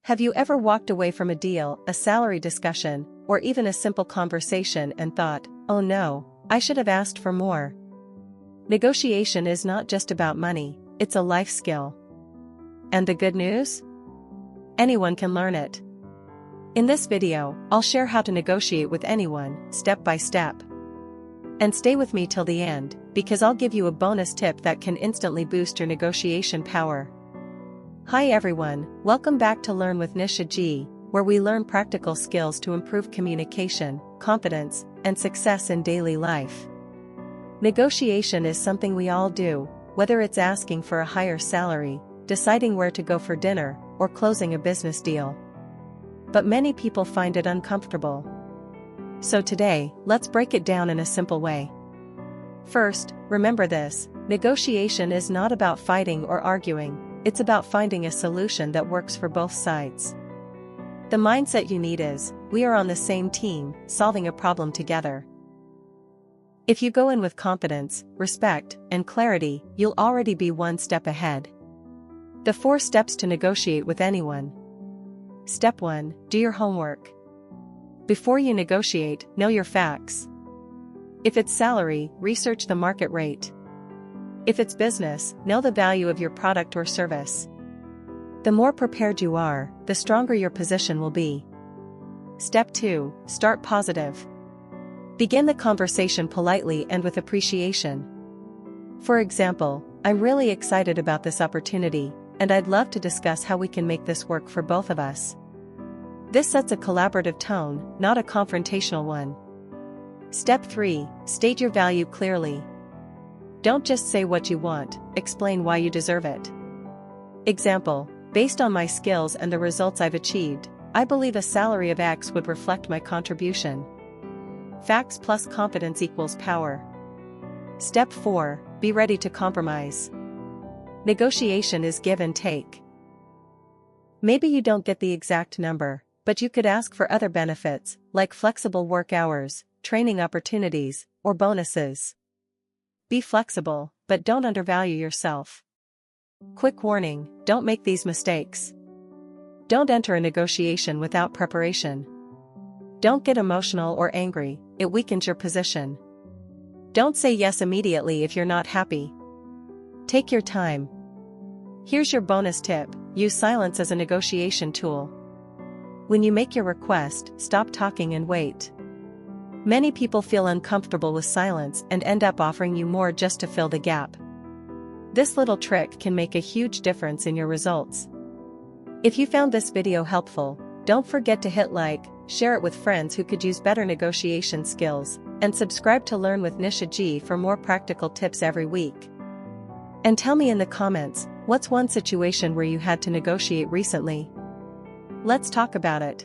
Have you ever walked away from a deal, a salary discussion, or even a simple conversation and thought, "Oh no, I should have asked for more"? Negotiation is not just about money, it's a life skill. And the good news? Anyone can learn it. In this video, I'll share how to negotiate with anyone, step by step. And stay with me till the end, because I'll give you a bonus tip that can instantly boost your negotiation power. Hi everyone, welcome back to Learn with Nisha G, where we learn practical skills to improve communication, confidence, and success in daily life. Negotiation is something we all do, whether it's asking for a higher salary, deciding where to go for dinner, or closing a business deal. But many people find it uncomfortable. So today, let's break it down in a simple way. First, remember this: negotiation is not about fighting or arguing, it's about finding a solution that works for both sides. The mindset you need is, we are on the same team, solving a problem together. If you go in with confidence, respect, and clarity, you'll already be one step ahead. The 4 steps to negotiate with anyone. Step 1, do your homework. Before you negotiate, know your facts. If it's salary, research the market rate. If it's business, know the value of your product or service. The more prepared you are, the stronger your position will be. Step 2, start positive. Begin the conversation politely and with appreciation. For example, "I'm really excited about this opportunity, and I'd love to discuss how we can make this work for both of us." This sets a collaborative tone, not a confrontational one. Step 3, state your value clearly. Don't just say what you want, explain why you deserve it. Example, "Based on my skills and the results I've achieved, I believe a salary of X would reflect my contribution." Facts plus confidence equals power. Step 4, be ready to compromise. Negotiation is give and take. Maybe you don't get the exact number, but you could ask for other benefits, like flexible work hours, training opportunities, or bonuses. Be flexible, but don't undervalue yourself. Quick warning, don't make these mistakes. Don't enter a negotiation without preparation. Don't get emotional or angry, it weakens your position. Don't say yes immediately if you're not happy. Take your time. Here's your bonus tip: use silence as a negotiation tool. When you make your request, stop talking and wait. Many people feel uncomfortable with silence and end up offering you more just to fill the gap. This little trick can make a huge difference in your results. If you found this video helpful, don't forget to hit like, share it with friends who could use better negotiation skills, and subscribe to Learn with Nisha G for more practical tips every week. And tell me in the comments, what's one situation where you had to negotiate recently? Let's talk about it.